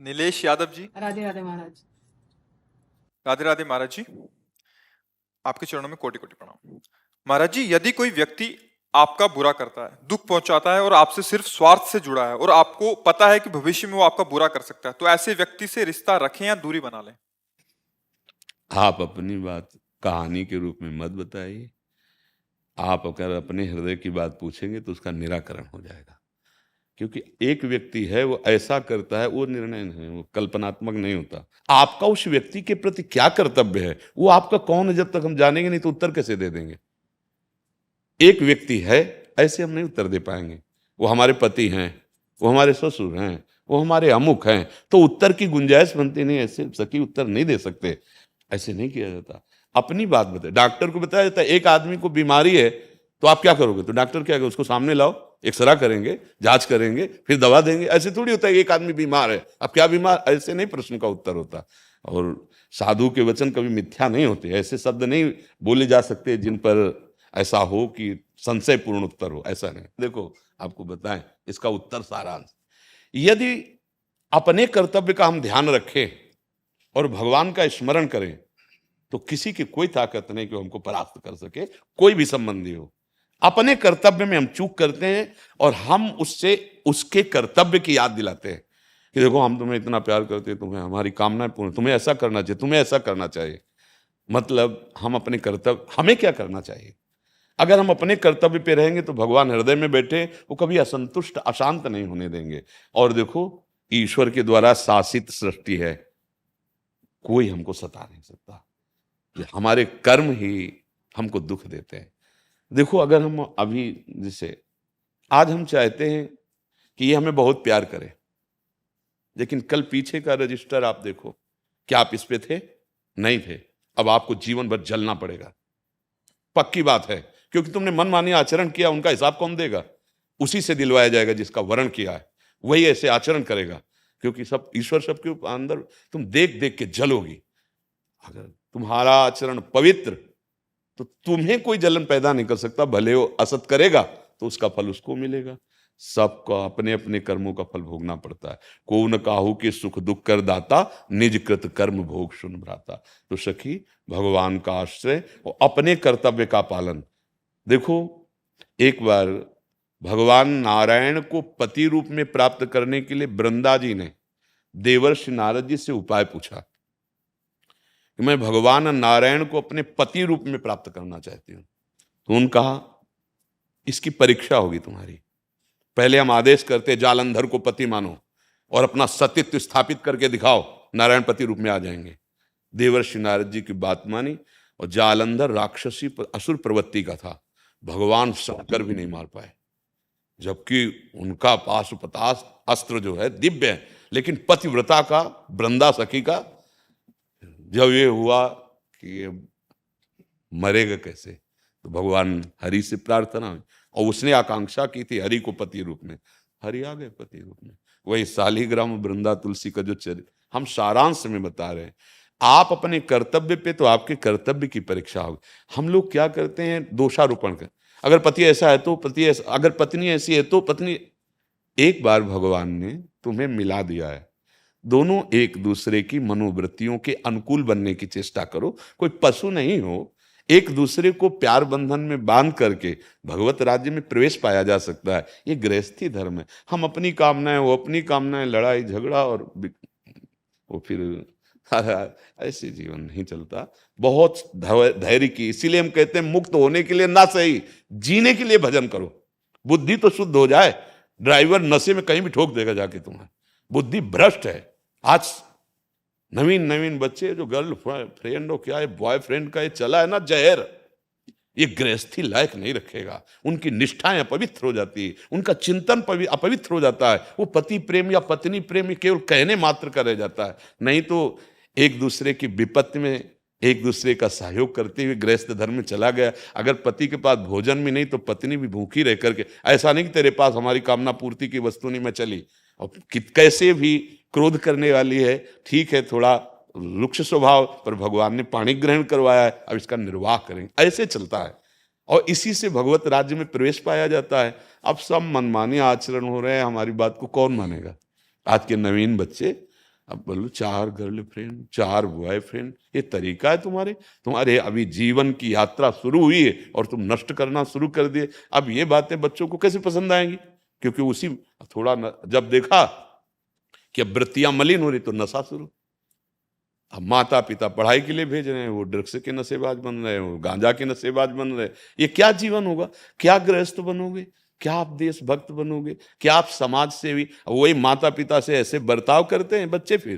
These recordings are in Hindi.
नीलेश यादव जी। राधे राधे महाराज। राधे राधे महाराज जी। आपके चरणों में कोटि कोटि प्रणाम। महाराज जी, यदि कोई व्यक्ति आपका बुरा करता है, दुख पहुंचाता है और आपसे सिर्फ स्वार्थ से जुड़ा है और आपको पता है कि भविष्य में वो आपका बुरा कर सकता है, तो ऐसे व्यक्ति से रिश्ता रखें या दूरी बना लें? आप अपनी बात कहानी के रूप में मत बताइए। आप अगर अपने हृदय की बात पूछेंगे तो उसका निराकरण हो जाएगा। क्योंकि एक व्यक्ति है, वो ऐसा करता है, वो निर्णय नहीं, वो कल्पनात्मक नहीं होता। आपका उस व्यक्ति के प्रति क्या कर्तव्य है, वो आपका कौन है, जब तक हम जानेंगे नहीं तो उत्तर कैसे दे देंगे। एक व्यक्ति है, ऐसे हम नहीं उत्तर दे पाएंगे। वो हमारे पति हैं, वो हमारे ससुर हैं, वो हमारे अमुक हैं, तो उत्तर की गुंजाइश बनती नहीं। ऐसे सही उत्तर नहीं दे सकते, ऐसे नहीं किया जाता। अपनी बात बताए, डॉक्टर को बताया जाता है एक आदमी को बीमारी है तो आप क्या करोगे, तो डॉक्टर क्या करेगा, उसको सामने लाओ, एक्सरा करेंगे, जांच करेंगे, फिर दवा देंगे। ऐसे थोड़ी होता है एक आदमी बीमार है, अब क्या बीमार, ऐसे नहीं प्रश्न का उत्तर होता। और साधु के वचन कभी मिथ्या नहीं होते, ऐसे शब्द नहीं बोले जा सकते जिन पर ऐसा हो कि संशयपूर्ण उत्तर हो, ऐसा नहीं। देखो आपको बताएं इसका उत्तर सारांश, यदि अपने कर्तव्य का हम ध्यान रखें और भगवान का स्मरण करें तो किसी की कोई ताकत नहीं कि वो हमको परास्त कर सके, कोई भी संबंधी हो। अपने कर्तव्य में हम चूक करते हैं और हम उससे उसके कर्तव्य की याद दिलाते हैं कि देखो हम तुम्हें इतना प्यार करते हैं, तुम्हें हमारी कामनाएं पूर्ण, तुम्हें ऐसा करना चाहिए, तुम्हें ऐसा करना चाहिए। मतलब हम अपने कर्तव्य, हमें क्या करना चाहिए। अगर हम अपने कर्तव्य पे रहेंगे तो भगवान हृदय में बैठे, वो कभी असंतुष्ट अशांत नहीं होने देंगे। और देखो ईश्वर के द्वारा शासित सृष्टि है, कोई हमको सता नहीं सकता। ये हमारे कर्म ही हमको दुख देते हैं। देखो अगर हम अभी जैसे आज हम चाहते हैं कि ये हमें बहुत प्यार करे, लेकिन कल पीछे का रजिस्टर आप देखो, क्या आप इस पे थे, नहीं थे, अब आपको जीवन भर जलना पड़ेगा, पक्की बात है। क्योंकि तुमने मनमानी आचरण किया, उनका हिसाब कौन देगा, उसी से दिलवाया जाएगा जिसका वर्ण किया है, वही ऐसे आचरण करेगा। क्योंकि सब ईश्वर सबके अंदर, तुम देख देख के जलोगी। अगर तुम्हारा आचरण पवित्र, तो तुम्हें कोई जलन पैदा नहीं कर सकता। भले वो असत करेगा तो उसका फल उसको मिलेगा। सबको अपने अपने कर्मों का फल भोगना पड़ता है। को न काहू के सुख दुख कर दाता, निज कृत कर्म भोग सुन भ्राता। तो सखी, भगवान का आश्रय और अपने कर्तव्य का पालन। देखो एक बार भगवान नारायण को पति रूप में प्राप्त करने के लिए वृंदा जी ने देवर्षि नारद जी से उपाय पूछा कि मैं भगवान नारायण को अपने पति रूप में प्राप्त करना चाहती हूं। तो उन्होंने कहा इसकी परीक्षा होगी तुम्हारी। पहले हम आदेश करते जालंधर को पति मानो और अपना सतीत्व स्थापित करके दिखाओ, नारायण पति रूप में आ जाएंगे। देवर्षि नारद जी की बात मानी और जालंधर राक्षसी असुर प्रवृत्ति का था, भगवान शंकर भी नहीं मार पाए, जबकि उनका पाशुपतास्त्र अस्त्र जो है दिव्य है। लेकिन पतिव्रता का, वृंदा सखी का जब ये हुआ कि ये मरेगा कैसे, तो भगवान हरि से प्रार्थना हुई और उसने आकांक्षा की थी हरि को पति रूप में, हरि आ गए पति रूप में। वही शालिग्राम वृंदा तुलसी का जो चरित्र हम सारांश में बता रहे हैं। आप अपने कर्तव्य पे तो आपके कर्तव्य की परीक्षा होगी। हम लोग क्या करते हैं, दोषारोपण कर, अगर पति ऐसा है तो पति ऐसा, अगर पत्नी ऐसी है तो पत्नी। एक बार भगवान ने तुम्हें मिला दिया है, दोनों एक दूसरे की मनोवृत्तियों के अनुकूल बनने की चेष्टा करो। कोई पशु नहीं हो, एक दूसरे को प्यार बंधन में बांध करके भगवत राज्य में प्रवेश पाया जा सकता है। ये गृहस्थी धर्म है। हम अपनी कामनाएं, वो अपनी कामनाएं, लड़ाई झगड़ा और वो फिर ऐसे जीवन नहीं चलता। बहुत धैर्य की, इसीलिए हम कहते हैं मुक्त होने के लिए ना सही, जीने के लिए भजन करो। बुद्धि तो शुद्ध हो जाए। ड्राइवर नशे में कहीं भी ठोक देगा जाके, तुम्हारी बुद्धि भ्रष्ट है। आज नवीन नवीन बच्चे जो गर्ल फ्रेंड हो क्या है, बॉयफ्रेंड का ये चला है ना जहर, ये गृहस्थी लायक नहीं रखेगा। उनकी निष्ठाएं अपवित्र हो जाती है, उनका चिंतन अपवित्र हो जाता है। वो पति प्रेम या पत्नी प्रेम केवल कहने मात्र का रह जाता है। नहीं तो एक दूसरे की विपत्ति में एक दूसरे का सहयोग करते हुए गृहस्थ धर्म में चला गया। अगर पति के पास भोजन भी नहीं तो पत्नी भी भूखी रह करके, ऐसा नहीं कि तेरे पास हमारी कामना पूर्ति की वस्तु नहीं, मैं चली। और कैसे भी क्रोध करने वाली है, ठीक है, थोड़ा रुक्ष स्वभाव, पर भगवान ने पाणी ग्रहण करवाया है, अब इसका निर्वाह करेंगे, ऐसे चलता है। और इसी से भगवत राज्य में प्रवेश पाया जाता है। अब सब मनमानी आचरण हो रहे हैं, हमारी बात को कौन मानेगा। आज के नवीन बच्चे अब बोलो 4 गर्लफ्रेंड, 4 बॉयफ्रेंड, ये तरीका है तुम्हारे अभी जीवन की यात्रा शुरू हुई है और तुम नष्ट करना शुरू कर दिए। अब ये बातें बच्चों को कैसे पसंद आएंगी? क्योंकि उसी जब देखा कि अब वृत्तियां मलिन हो रही तो नशा शुरू। अब माता पिता पढ़ाई के लिए भेज रहे हैं, वो ड्रग्स के नशेबाज बन रहे हैं, वो गांजा के नशेबाज बन रहे हैं। ये क्या जीवन होगा? क्या गृहस्थ बनोगे? क्या आप देशभक्त बनोगे? क्या आप समाज सेवी? वही माता पिता से ऐसे बर्ताव करते हैं बच्चे, फिर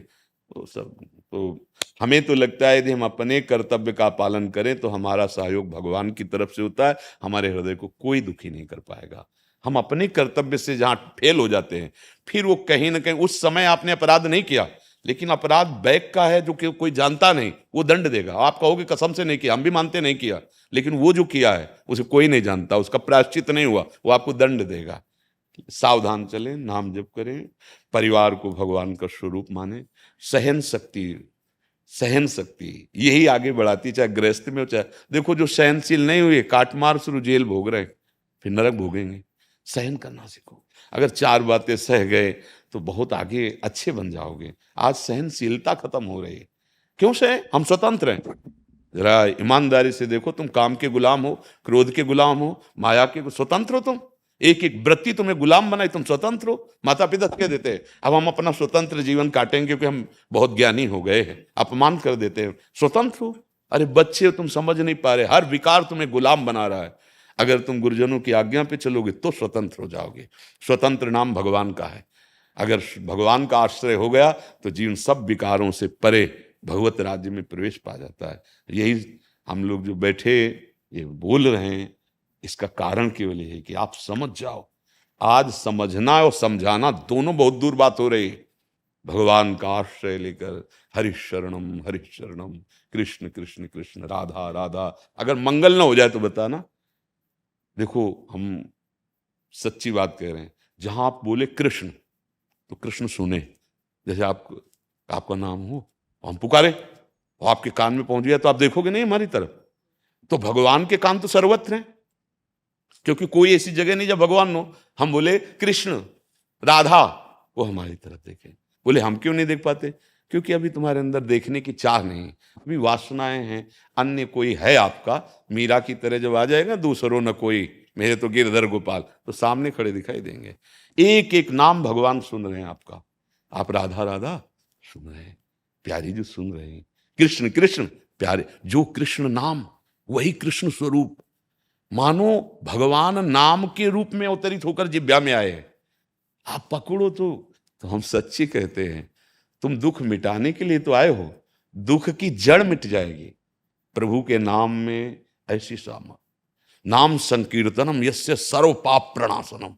तो सब तो हमें तो लगता है यदि हम अपने कर्तव्य का पालन करें तो हमारा सहयोग भगवान की तरफ से होता है, हमारे हृदय को कोई दुखी नहीं कर पाएगा। हम अपने कर्तव्य से जहां फेल हो जाते हैं, फिर वो कहीं ना कहीं, उस समय आपने अपराध नहीं किया, लेकिन अपराध बैक का है जो कि कोई जानता नहीं, वो दंड देगा। आप कहोगे कसम से नहीं किया, हम भी मानते नहीं किया, लेकिन वो जो किया है उसे कोई नहीं जानता, उसका प्रायश्चित नहीं हुआ, वो आपको दंड देगा। सावधान चलें, नाम जप करें, परिवार को भगवान का स्वरूप माने। सहन शक्ति यही आगे बढ़ाती, चाहे गृहस्थ में हो चाहे, देखो जो सहनशील नहीं हुए काट मार शुरू जेल भोग रहे, फिर नरक भोगेंगे। सहन करना सीखो। अगर 4 बातें सह गए तो बहुत आगे अच्छे बन जाओगे। आज सहनशीलता खत्म हो रही है। क्यों सहे? हम स्वतंत्र हैं। जरा ईमानदारी से देखो, तुम काम के गुलाम हो, क्रोध के गुलाम हो, माया के, स्वतंत्र हो तुम। एक एक वृत्ति तुम्हें गुलाम बनाई, तुम स्वतंत्र हो। माता पिता कह देते हैं अब हम अपना स्वतंत्र जीवन काटेंगे क्योंकि हम बहुत ज्ञानी हो गए हैं, अपमान कर देते हैं। स्वतंत्र हो। अरे बच्चे हो, तुम समझ नहीं पा रहे, हर विकार तुम्हें गुलाम बना रहा है। अगर तुम गुरुजनों की आज्ञा पे चलोगे तो स्वतंत्र हो जाओगे। स्वतंत्र नाम भगवान का है। अगर भगवान का आश्रय हो गया तो जीवन सब विकारों से परे भगवत राज्य में प्रवेश पा जाता है। यही हम लोग जो बैठे ये बोल रहे हैं, इसका कारण केवल ये है कि आप समझ जाओ। आज समझना और समझाना दोनों बहुत दूर बात हो रही है। भगवान का आश्रय लेकर हरिशरणम कृष्ण कृष्ण कृष्ण राधा राधा, अगर मंगल ना हो जाए तो बताना। देखो हम सच्ची बात कह रहे हैं, जहां आप बोले कृष्ण तो कृष्ण सुने। जैसे आपका नाम हो, हम पुकारे और आपके कान में पहुंच गया तो आप देखोगे नहीं हमारी तरफ। तो भगवान के कान तो सर्वत्र हैं, क्योंकि कोई ऐसी जगह नहीं जब भगवान हो। हम बोले कृष्ण राधा, वो हमारी तरफ देखे। बोले हम क्यों नहीं देख पाते? क्योंकि अभी तुम्हारे अंदर देखने की चाह नहीं, अभी वासनाएं हैं। अन्य कोई है आपका, मीरा की तरह जब आ जाएगा दूसरों न कोई मेरे तो गिरधर गोपाल, तो सामने खड़े दिखाई देंगे। एक एक नाम भगवान सुन रहे हैं आपका। आप राधा राधा सुन रहे हैं, प्यारी जी सुन रहे हैं, कृष्ण कृष्ण प्यारे, जो कृष्ण नाम वही कृष्ण स्वरूप। मानो भगवान नाम के रूप में अवतरित होकर जिब्या में आए। आप पकड़ो तो हम सच्ची कहते हैं, तुम दुख मिटाने के लिए तो आए हो, दुख की जड़ मिट जाएगी प्रभु के नाम में। ऐसी सामर्थ, नाम संकीर्तनम यस्य सर्व पाप प्रणाशनम।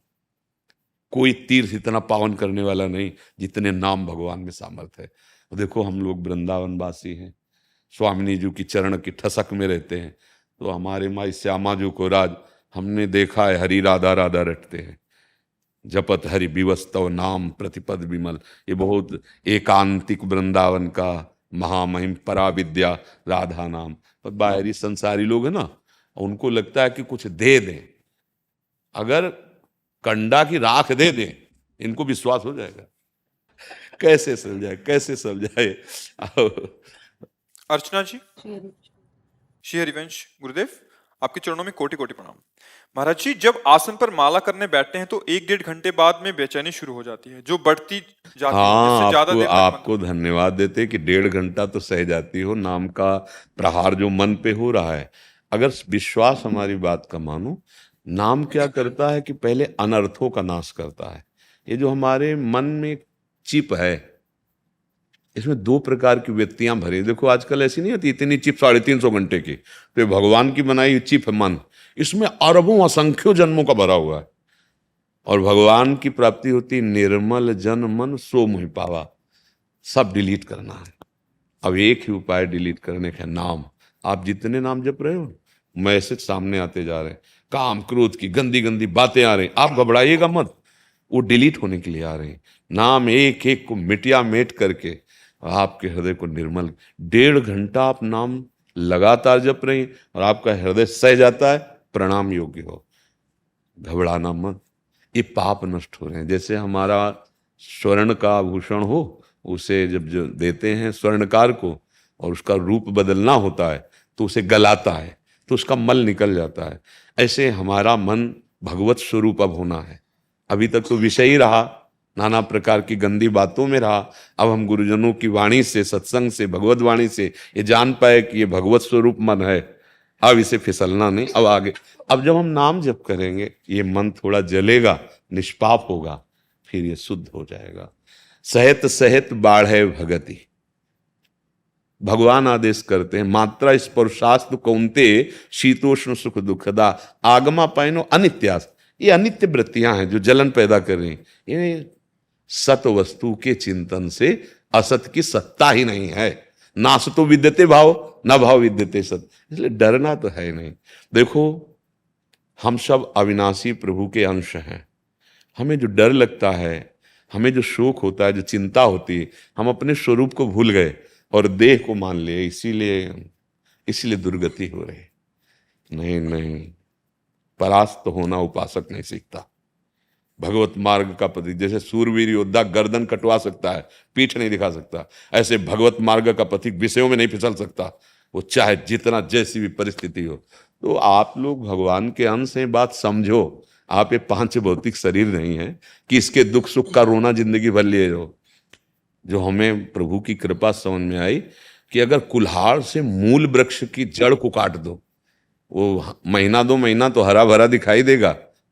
कोई तीर्थ इतना पावन करने वाला नहीं जितने नाम भगवान में सामर्थ है। देखो हम लोग वृंदावन वासी हैं, स्वामिनी जी की चरण की ठसक में रहते हैं, तो हमारे माई श्यामा जी को राज हमने देखा है, हरि राधा राधा रटते हैं। जपत हरि विवस्तव नाम प्रतिपद विमल, ये बहुत एकांतिक वृंदावन का महामहिम पराविद्या राधा नाम। पर बाहरी संसारी लोग है ना, उनको लगता है कि कुछ दे दें, अगर कंडा की राख दे दें इनको विश्वास हो जाएगा। कैसे समझाए। अर्चना जी, श्री हरिवंश गुरुदेव, आपके चरणों में कोटि कोटि प्रणाम। महाराज जी, जब आसन पर माला करने बैठते हैं तो 1-1.5 घंटे बाद में बेचैनी शुरू हो जाती है, जो बढ़ती जाती है, जिससे ज्यादा देर तक आपको धन्यवाद देते कि 1.5 घंटा तो सह जाती हो। नाम का प्रहार जो मन पे हो रहा है, अगर विश्वास हमारी बात का मानो, नाम क्या करता है कि पहले अनर्थों का नाश करता है। ये जो हमारे मन में चिप है, इसमें 2 प्रकार की व्यक्तियां भरी। देखो आजकल ऐसी नहीं होती इतनी चिप 350 घंटे की, तो भगवान की बनाई हुई चिप है मन, इसमें अरबों असंख्यों जन्मों का भरा हुआ है। और भगवान की प्राप्ति होती निर्मल जन मन सो मोहि पावा। सब डिलीट करना है। अब एक ही उपाय डिलीट करने का, नाम। आप जितने नाम जप रहे हो, मैसेज सामने आते जा रहे हैं, काम क्रोध की गंदी गंदी बातें आ रही, आप घबराइएगा मत, वो डिलीट होने के लिए आ रहे हैं। नाम एक एक को मिटिया मेट करके आपके हृदय को निर्मल। 1.5 घंटा आप नाम लगातार जप रहे हैं और आपका हृदय सह जाता है, प्रणाम योग्य हो। घबराना मत, ये पाप नष्ट हो रहे हैं। जैसे हमारा स्वर्ण का आभूषण हो उसे जब जो देते हैं स्वर्णकार को और उसका रूप बदलना होता है तो उसे गलाता है तो उसका मल निकल जाता है। ऐसे हमारा मन भगवत स्वरूप अब होना है। अभी तक तो विषय ही रहा, नाना प्रकार की गंदी बातों में रहा। अब हम गुरुजनों की वाणी से, सत्संग से, भगवत वाणी से ये जान पाए कि ये भगवत स्वरूप मन है। अब इसे फिसलना नहीं, अब आगे। अब जब हम नाम जप करेंगे ये मन थोड़ा जलेगा, निष्पाप होगा, फिर ये शुद्ध हो जाएगा। सहत सहत बाढ़े भगति, भगवान आदेश करते हैं, मात्रा स्पर्शास्तु कौन्ते शीतोष्ण सुख दुखदा आगमा पाइनो अनित्यास। ये अनित्य वृत्तियां हैं जो जलन पैदा कर रही हैं। ये सत वस्तु के चिंतन से असत की सत्ता ही नहीं है। नास तो विद्यते भाव, न भाव विद्यते सत। इसलिए डरना तो है नहीं। देखो, हम सब अविनाशी प्रभु के अंश हैं। हमें जो डर लगता है, हमें जो शोक होता है, जो चिंता होती है, हम अपने स्वरूप को भूल गए और देह को मान लिए, इसीलिए दुर्गति हो रही। नहीं नहीं, परास्त होना उपासक नहीं सीखता। भगवत मार्ग का पति, जैसे सूरवीर योद्धा गर्दन कटवा सकता है, पीठ नहीं दिखा सकता, ऐसे भगवत मार्ग का पति विषयों में नहीं फिसल सकता, वो चाहे जितना जैसी भी परिस्थिति हो। तो आप लोग भगवान के अंश हैं, बात समझो। आप ये पांच भौतिक शरीर नहीं है कि इसके दुख सुख का रोना जिंदगी भर लिए रहो। जो हमें प्रभु की कृपा समझ में आई कि अगर कुल्हाड़ से मूल वृक्ष की जड़ को काट दो, वो महीना दो महीना तो हरा भरा दिखाई देगा,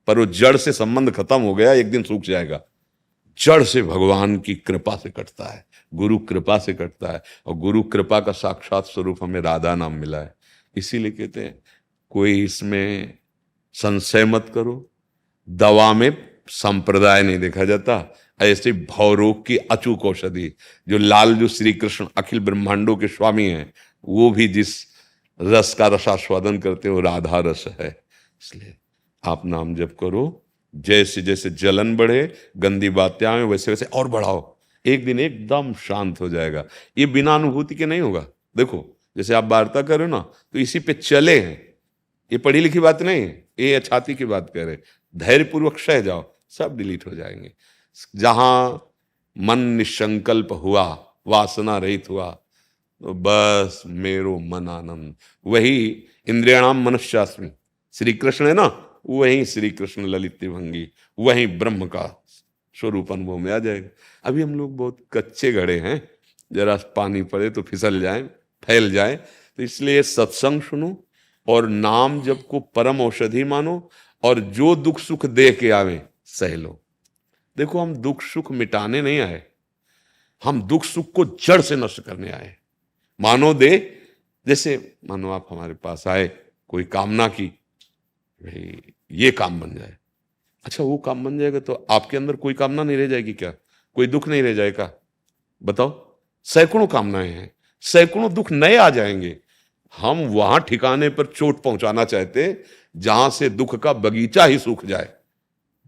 पर वो जड़ से संबंध खत्म हो गया, एक दिन सूख जाएगा। जड़ से भगवान की कृपा से कटता है, गुरु कृपा से कटता है। और गुरु कृपा का साक्षात स्वरूप हमें राधा नाम मिला है। इसीलिए कहते हैं कोई इसमें संशय मत करो। दवा में संप्रदाय नहीं देखा जाता। ऐसे भवरोग की अचूक औषधि, जो लालजू श्री कृष्ण अखिल ब्रह्मांडों के स्वामी हैं, वो भी जिस रस का रसास्वादन करते हो राधा रस है। इसलिए आप नाम जप करो, जैसे जैसे जलन बढ़े, गंदी बातें आए, वैसे वैसे और बढ़ाओ। एक दिन एकदम शांत हो जाएगा। ये बिना अनुभूति के नहीं होगा। देखो, जैसे आप वार्ता कर रहे हो ना, तो इसी पे चले हैं। ये पढ़ी लिखी बात नहीं है, ये छाती की बात कह रहे। धैर्यपूर्वक सह जाओ, सब डिलीट हो जाएंगे। जहां मन निसंकल्प हुआ, वासना रहित हुआ, तो बस मेरो मन आनंद। वही इंद्रियाणाम मनश्चास्मि, श्री कृष्ण है ना, वही श्री कृष्ण ललित भंगी, वही ब्रह्म का स्वरूप अनुभव में आ जाएगा। अभी हम लोग बहुत कच्चे घड़े हैं, जरा पानी पड़े तो फिसल जाए, फैल जाए। तो इसलिए सत्संग सुनो और नाम जप को परम औषधि मानो, और जो दुख सुख दे के आवे सह लो। देखो, हम दुख सुख मिटाने नहीं आए, हम दुख सुख को जड़ से नष्ट करने आए। मानो दे, जैसे मानो आप हमारे पास आए, कोई कामना की, भाई ये काम बन जाए। अच्छा, वो काम बन जाएगा तो आपके अंदर कोई कामना नहीं रह जाएगी क्या? कोई दुख नहीं रह जाएगा? बताओ, सैकड़ों कामनाएं हैं, सैकड़ों दुख नए आ जाएंगे। हम वहां ठिकाने पर चोट पहुंचाना चाहते जहां से दुख का बगीचा ही सूख जाए,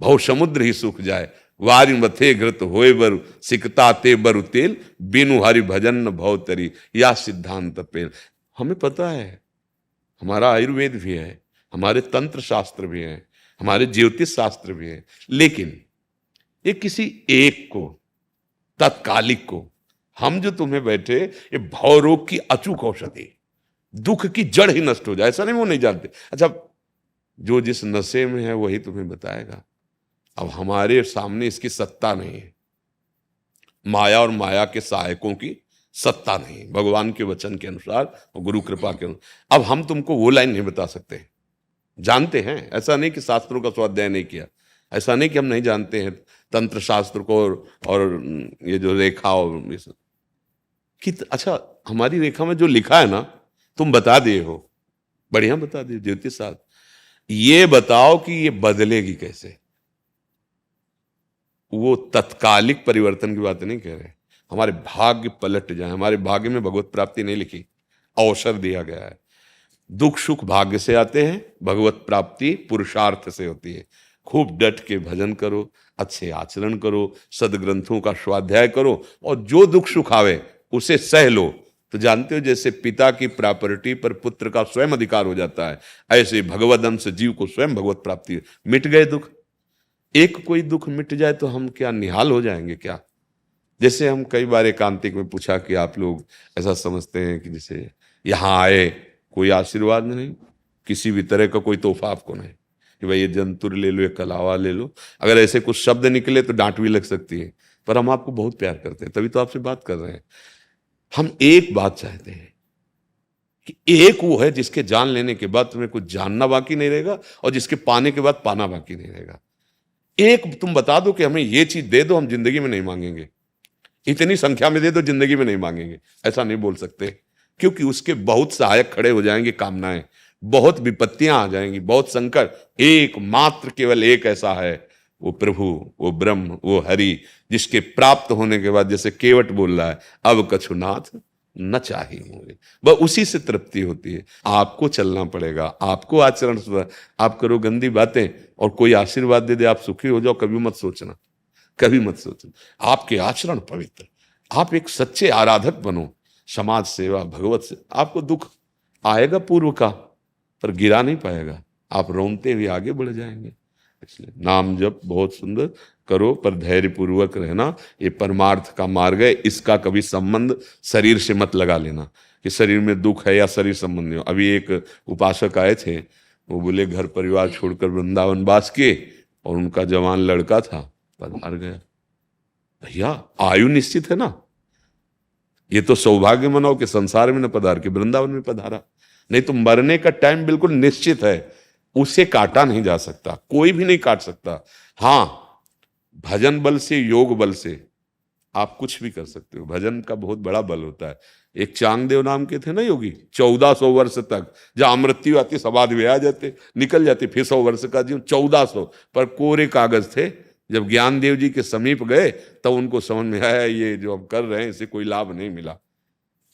भव समुद्र ही सूख जाए। वारि मथे घृत होए बर सिकता ते बरु तेल, बिनु हरि भजन न भव तरी, या सिद्धांत पेल। हमें पता है, हमारा आयुर्वेद भी है, हमारे तंत्र शास्त्र भी है, हमारे ज्योतिष शास्त्र भी है, लेकिन ये किसी एक को, तत्कालिक को, हम जो तुम्हें बैठे, ये भवरोग की अचूक औषधि, दुख की जड़ ही नष्ट हो जाए, ऐसा नहीं वो नहीं जानते। अच्छा, जो जिस नशे में है वही तुम्हें बताएगा। अब हमारे सामने इसकी सत्ता नहीं है, माया और माया के सहायकों की सत्ता नहीं, भगवान के वचन के अनुसार और गुरु कृपा के अनुसार। अब हम तुमको वो लाइन नहीं बता सकते, जानते हैं। ऐसा नहीं कि शास्त्रों का स्वाध्याय नहीं किया, ऐसा नहीं कि हम नहीं जानते हैं तंत्र शास्त्र को और ये जो रेखा और ये सब कि अच्छा, हमारी रेखा में जो लिखा है ना, तुम बता दिए हो, बढ़िया बता दिए ज्योतिष शास्त्र। ये बताओ कि ये बदलेगी कैसे। वो तत्कालिक परिवर्तन की बात नहीं कह रहे। हमारे भाग्य पलट जाए, हमारे भाग्य में भगवत प्राप्ति नहीं लिखी, अवसर दिया गया है। दुख सुख भाग्य से आते हैं, भगवत प्राप्ति पुरुषार्थ से होती है। खूब डट के भजन करो, अच्छे आचरण करो, सदग्रंथों का स्वाध्याय करो, और जो दुख सुख आवे उसे सह लो। तो जानते हो, जैसे पिता की प्रॉपर्टी पर पुत्र का स्वयं अधिकार हो जाता है, ऐसे भगवद अंश जीव को स्वयं भगवत प्राप्ति। मिट गए दुख, एक कोई दुख मिट जाए तो हम क्या निहाल हो जाएंगे क्या? जैसे हम कई बार एकांतिक में पूछा कि आप लोग ऐसा समझते हैं कि जैसे यहाँ आए कोई आशीर्वाद नहीं, किसी भी तरह का कोई तोहफा आपको नहीं कि भाई ये जंतुर ले लो, ये कलावा ले लो। अगर ऐसे कुछ शब्द निकले तो डांट भी लग सकती है, पर हम आपको बहुत प्यार करते हैं, तभी तो आपसे बात कर रहे हैं। हम एक बात चाहते हैं कि एक वो है जिसके जान लेने के बाद तुम्हें कुछ जानना बाकी नहीं रहेगा और जिसके पाने के बाद पाना बाकी नहीं रहेगा। एक तुम बता दो कि हमें ये चीज दे दो, हम जिंदगी में नहीं मांगेंगे, इतनी संख्या में दे दो, जिंदगी में नहीं मांगेंगे, ऐसा नहीं बोल सकते, क्योंकि उसके बहुत सहायक खड़े हो जाएंगे कामनाएं, बहुत विपत्तियां आ जाएंगी, बहुत संकट। एकमात्र केवल एक ऐसा है, वो प्रभु, वो ब्रह्म, वो हरि, जिसके प्राप्त होने के बाद जैसे केवट बोल रहा है, अब कछुनाथ न चाहिए मुझे, वह उसी से तृप्ति होती है। आपको चलना पड़ेगा, आपको आचरण सुधार। आप करो गंदी बातें और कोई आशीर्वाद दे दे आप सुखी हो जाओ, कभी मत सोचना, कभी मत सोचना। आपके आचरण पवित्र, आप एक सच्चे आराधक बनो, समाज सेवा, भगवत से आपको दुख आएगा पूर्व का, पर गिरा नहीं पाएगा, आप रोनते हुए आगे बढ़ जाएंगे। इसलिए नाम जप बहुत सुंदर करो, पर धैर्य पूर्वक रहना, ये परमार्थ का मार्ग है। इसका कभी संबंध शरीर से मत लगा लेना कि शरीर में दुख है या शरीर संबंधी हो। अभी एक उपासक आए थे, वो बोले घर परिवार छोड़कर वृंदावन वास किए और उनका जवान लड़का था, पधार गया। भैया आयु निश्चित है ना, ये तो सौभाग्य मनाओ कि संसार में न पधार के वृंदावन में पधारा, नहीं तो मरने का टाइम बिल्कुल निश्चित है, उसे काटा नहीं जा सकता, कोई भी नहीं काट सकता। हाँ, भजन बल से, योग बल से आप कुछ भी कर सकते हो, भजन का बहुत बड़ा बल होता है। एक चांगदेव नाम के थे ना योगी, 1400 वर्ष तक, जहां मृत्यु आती समाधि में आ जाते, निकल जाते, फिर 100 वर्ष का जीवन, 1400 पर कोरे कागज थे। जब ज्ञानदेव जी के समीप गए तब उनको समझ में आया ये जो हम कर रहे हैं इससे कोई लाभ नहीं मिला।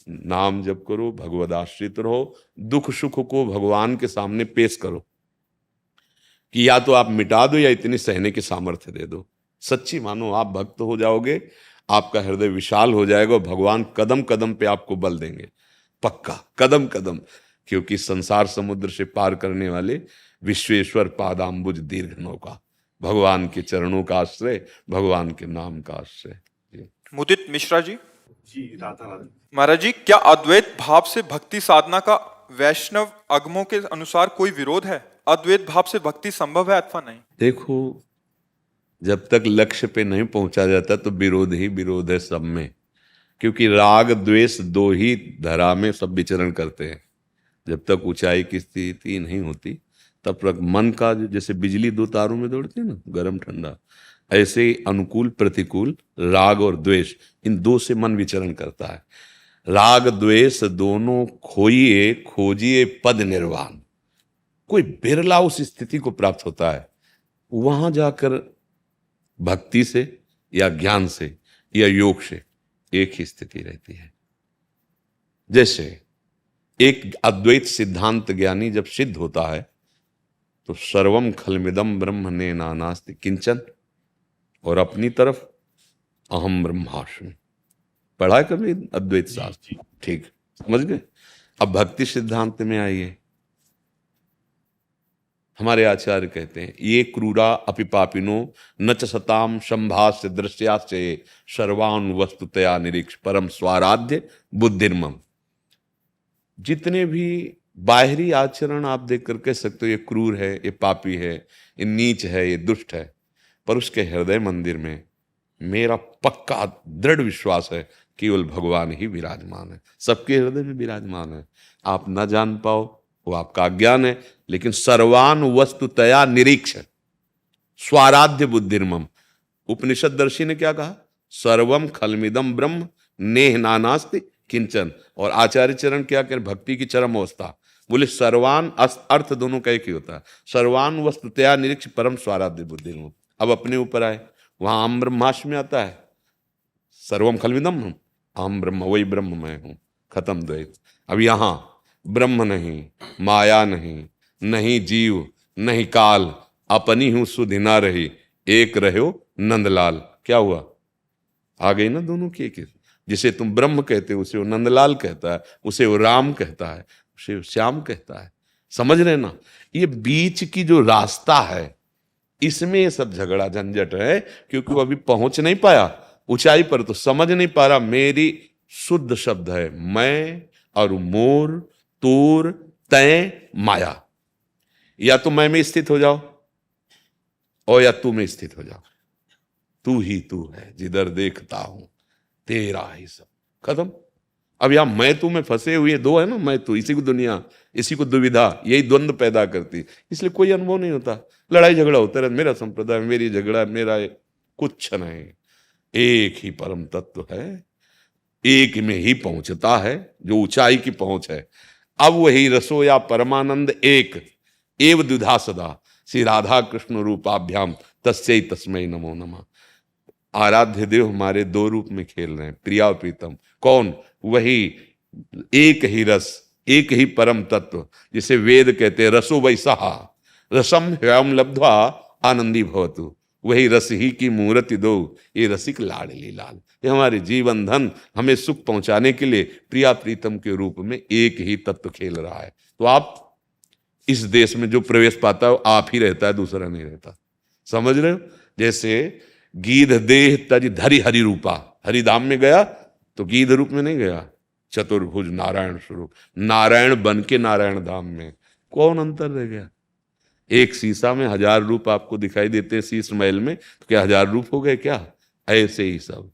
नाम जप करो, भगवद आश्रित रहो, दुख सुख को भगवान के सामने पेश करो कि या तो आप मिटा दो या इतनी सहने की सामर्थ्य दे दो। सच्ची मानो, आप भक्त हो जाओगे, आपका हृदय विशाल हो जाएगा, भगवान कदम कदम पे आपको बल देंगे, पक्का कदम कदम, क्योंकि संसार समुद्र से पार करने वाले विश्वेश्वर पादाम्बुज दीर्घ नौका, भगवान के चरणों का आश्रय, भगवान के नाम का आश्रय। मुदित मिश्रा जी। जी, राधा राधा। महाराज जी, क्या अद्वैत भाव से भक्ति साधना का वैष्णव अगमों के अनुसार कोई विरोध है? अद्वैत भाव से भक्ति संभव है अथवा नहीं? देखो, जब तक लक्ष्य पे नहीं पहुंचा जाता तो विरोध ही विरोध है सब में, क्योंकि राग द्वेष दो ही धरा में सब विचरण करते हैं। जब तक ऊंचाई की स्थिति नहीं होती तब तक मन का, जैसे बिजली दो तारों में दौड़ती है ना, गर्म ठंडा, ऐसे ही अनुकूल प्रतिकूल, राग और द्वेष, इन दो से मन विचरण करता है। राग द्वेष दोनों खोइए खोजिए पद निर्वाण, कोई बिरला उस स्थिति को प्राप्त होता है, वहां जाकर भक्ति से या ज्ञान से या योग से एक ही स्थिति रहती है। जैसे एक अद्वैत सिद्धांत ज्ञानी जब सिद्ध होता है तो सर्वम खलमिदम ब्रह्म ने नानास्ति किंचन, और अपनी तरफ अहम ब्रह्मास्मि। पढ़ा है कभी अद्वैत शास्त्र? ठीक, समझ गए। अब भक्ति सिद्धांत में आइए, हमारे आचार्य कहते हैं ये क्रूरा अपिपापिनो न च सताम संभाष्य दृश्याश्चये सर्वान वस्तुतया निरीक्ष परम स्वाराध्य बुद्धिर्मम। जितने भी बाहरी आचरण आप देख कर कह सकते हो ये क्रूर है, ये पापी है, ये नीच है, ये दुष्ट है, पर उसके हृदय मंदिर में मेरा पक्का दृढ़ विश्वास है केवल भगवान ही विराजमान है, सबके हृदय में विराजमान है। आप न जान पाओ वो आपका अज्ञान है, लेकिन सर्वान वस्तुतया निरीक्ष स्वाराध्य बुद्धिर्मम। उपनिषददर्शी ने क्या कहा? सर्वम खलमिदम ब्रह्म नेह नानास्ति किंचन। और आचार्य चरण क्या कह, भक्ति की चरम अवस्था, बोले सर्वान अर्थ दोनों का एक ही होता है, सर्वान वस्तुतया निरीक्ष परम स्वाराध्य बुद्धिर्मम। अब अपने ऊपर आए, वहां अहम ब्रह्मास्मि में आता है, सर्वम खलमिदम अहम ब्रह्म, वही ब्रह्म मैं हूं, खत्म द्वैत। अब यहां ब्रह्म नहीं, माया नहीं, नहीं जीव नहीं काल, अपनी हूं सुधि ना रही, एक रहो नंदलाल। क्या हुआ? आ गई ना दोनों की एक। जिसे तुम ब्रह्म कहते हो उसे वो नंदलाल कहता है, उसे वो राम कहता है, उसे वो श्याम कहता है। समझ रहे ना? ये बीच की जो रास्ता है इसमें ये सब झगड़ा झंझट है, क्योंकि वो अभी पहुंच नहीं पाया। ऊंचाई पर तो समझ नहीं पा रहा, मेरी शुद्ध शब्द है मैं और मोर तूर तय माया। या तो मैं में स्थित हो जाओ और या तू में स्थित हो जाओ। तू ही तू है जिधर देखता हूं तेरा ही सब, खत्म। अब यहां मैं तू में फंसे हुए दो है ना, मैं तू, इसी को दुनिया, इसी को दुविधा, यही द्वंद्व पैदा करती, इसलिए कोई अनुभव नहीं होता। लड़ाई झगड़ा होता रहता, मेरा संप्रदाय, मेरी झगड़ा, मेरा कुछ नहीं। एक ही परम तत्व है, एक में ही पहुंचता है, जो ऊंचाई की पहुंच है। अब वही रसो या परमानंद एक एव द्विधा सदा, श्री राधा कृष्ण रूपाभ्याम तस्यै तस्मै नमो नमः। आराध्य देव हमारे दो रूप में खेल रहे हैं, प्रिया और प्रीतम। कौन? वही एक ही रस, एक ही परम तत्व, जिसे वेद कहते हैं रसो वैसा रसम ह्यम लब्ध्वा आनंदी भवतु। वही रस ही की मूर्ति दो, ये रसिक लाडली लाल। ये हमारे जीवन धन, हमें सुख पहुंचाने के लिए प्रिया प्रीतम के रूप में एक ही तत्व खेल रहा है। तो आप इस देश में जो प्रवेश पाता है आप ही रहता है, दूसरा नहीं रहता। समझ रहे हो? जैसे गीध देह तज धरि हरि रूपा, हरिधाम में गया तो गीध रूप में नहीं गया, चतुर्भुज नारायण स्वरूप, नारायण बन के नारायण धाम में। कौन अंतर रह गया? एक शीशा में 1000 रूप आपको दिखाई देते हैं शीश महल में, तो क्या 1000 रूप हो गए क्या? ऐसे ही सब,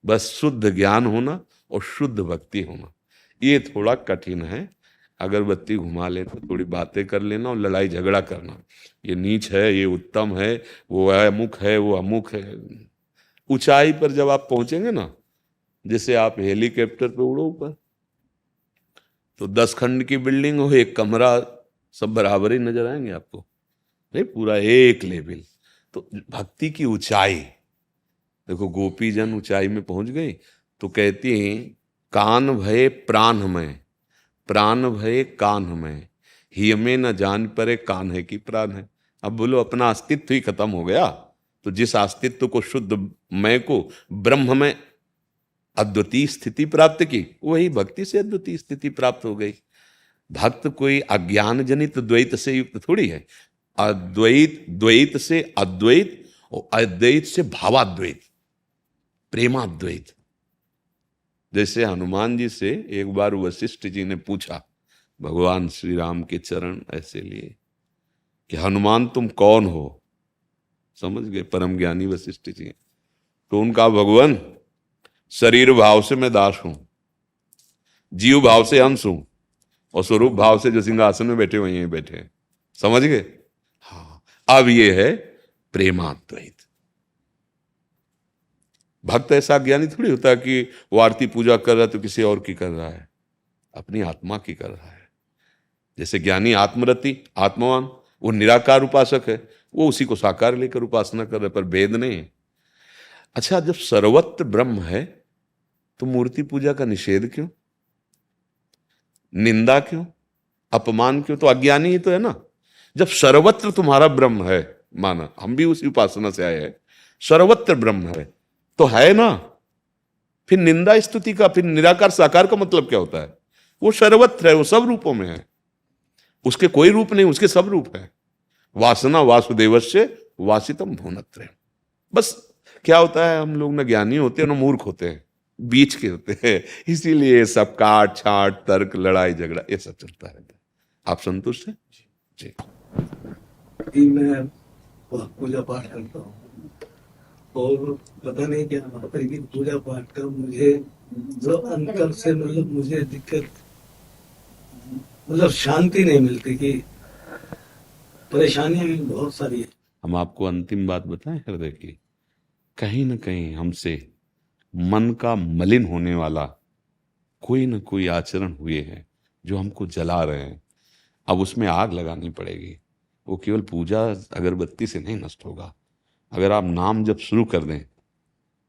बस शुद्ध ज्ञान होना और शुद्ध भक्ति होना। ये थोड़ा कठिन है। अगरबत्ती घुमा लेना, थोड़ी बातें कर लेना और लड़ाई झगड़ा करना, ये नीच है, ये उत्तम है, वो अमुक है, वो अमुक है। ऊंचाई पर जब आप पहुंचेंगे ना, जैसे आप हेलीकॉप्टर पे उड़ो ऊपर, तो 10 खंड की बिल्डिंग हो, एक कमरा, सब बराबर ही नजर आएंगे आपको, नहीं, पूरा एक लेवल। तो भक्ति की ऊंचाई देखो, गोपी जन ऊंचाई में पहुंच गई तो कहती हैं कान भय प्राण में, प्राण भय कान में, ही में न जान परे कान है कि प्राण है। अब बोलो, अपना अस्तित्व ही खत्म हो गया, तो जिस अस्तित्व को, शुद्ध मैं को ब्रह्म में अद्वितीय स्थिति प्राप्त की, वही भक्ति से अद्वितीय स्थिति प्राप्त हो गई। भक्त कोई अज्ञान जनित द्वैत से युक्त थोड़ी है। अद्वैत, द्वैत से अद्वैत और अद्वैत से भावाद्वैत, प्रेमाद्वैत। जैसे हनुमान जी से एक बार वशिष्ठ जी ने पूछा, भगवान श्री राम के चरण ऐसे लिए कि हनुमान तुम कौन हो? समझ गए परम ज्ञानी वशिष्ठ जी। तो उनका, भगवान शरीर भाव से मैं दास हूं, जीव भाव से अंश हूं, और स्वरूप भाव से जो सिंहासन में बैठे वहीं बैठे हैं। समझ गए? हाँ, अब ये है प्रेमाद्वैत। भक्त ऐसा ज्ञानी थोड़ी होता है कि वो आरती पूजा कर रहा है तो किसी और की कर रहा है, अपनी आत्मा की कर रहा है। जैसे ज्ञानी आत्मरति, आत्मवान, वो निराकार उपासक है, वो उसी को साकार लेकर उपासना कर रहा है, पर भेद नहीं है। अच्छा, जब सर्वत्र ब्रह्म है तो मूर्ति पूजा का निषेध क्यों, निंदा क्यों, अपमान क्यों? तो अज्ञानी ही तो है ना। जब सर्वत्र तुम्हारा ब्रह्म है, माना हम भी उसी उपासना से आए हैं, सर्वत्र ब्रह्म है तो है ना, फिर निंदा स्तुति का, फिर निराकार साकार का मतलब क्या होता है? वो सर्वत्र है, वो सब रूपों में है, उसके कोई रूप नहीं, उसके सब रूप है। वासना वासुदेवस्य वासितम भुवनत्रयम्। बस क्या होता है, हम लोग ना ज्ञानी होते हैं ना मूर्ख होते हैं, बीच के होते हैं, इसीलिए सब काट छाट तर्क लड़ाई झगड़ा ये सब चलता रहता है। आप संतुष्ट हैं? जी। मैं पूजा पाठ करता हूँ और पता नहीं क्या माता की पूजा पाठ का मुझे जो अंतर से मतलब मुझे दिक्कत, मतलब शांति नहीं मिलती, कि परेशानियां भी बहुत सारी है। हम आपको अंतिम बात बताएं हृदय की, कहीं ना कहीं हमसे मन का मलिन होने वाला कोई ना कोई आचरण हुए हैं जो हमको जला रहे हैं। अब उसमें आग लगानी पड़ेगी। वो केवल पूजा अगरबत्ती से नहीं नष्ट होगा। अगर आप नाम जब शुरू कर दें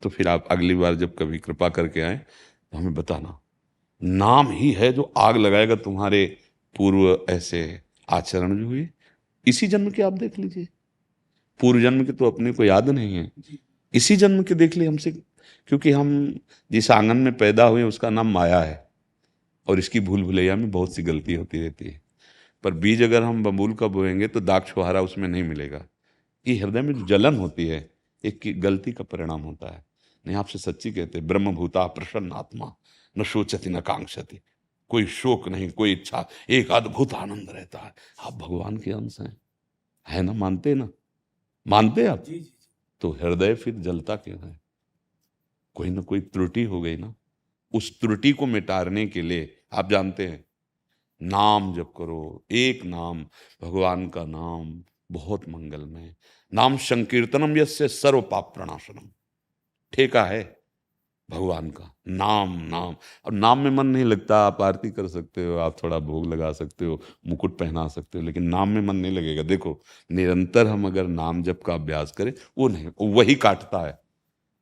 तो फिर आप अगली बार जब कभी कृपा करके आए तो हमें बताना। नाम ही है जो आग लगाएगा तुम्हारे पूर्व ऐसे आचरण जो हुए। इसी जन्म के आप देख लीजिए, पूर्व जन्म के तो अपने को याद नहीं है, इसी जन्म के देख लिए हमसे, क्योंकि हम जिस आंगन में पैदा हुए उसका नाम माया है और इसकी भूल भुलैया में बहुत सी गलती होती रहती है। पर बीज अगर हम बबूल का बोएंगे तो दाग छुहारा उसमें नहीं मिलेगा। ये हृदय में जो जलन होती है एक की गलती का परिणाम होता है। नहीं, आपसे सच्ची कहते, ब्रह्मभूता प्रसन्न आत्मा न शोचति न कांक्षति। कोई शोक नहीं, कोई इच्छा, एक अद्भुत आनंद रहता है। आप भगवान के अंश हैं, है ना? मानते ना? मानते आप? जी जी। तो हृदय फिर जलता क्यों है? कोई ना कोई त्रुटि हो गई ना। उस त्रुटि को मिटाने के लिए आप जानते हैं, नाम जप करो। एक नाम, भगवान का नाम बहुत मंगलमय। नाम संकीर्तनम यस्य सर्व पाप प्रणाशनम। ठेका है भगवान का नाम। नाम, अब नाम में मन नहीं लगता। आप आरती कर सकते हो, आप थोड़ा भोग लगा सकते हो, मुकुट पहना सकते हो, लेकिन नाम में मन नहीं लगेगा। देखो, निरंतर हम अगर नाम जप का अभ्यास करें, वो नहीं, वही काटता है,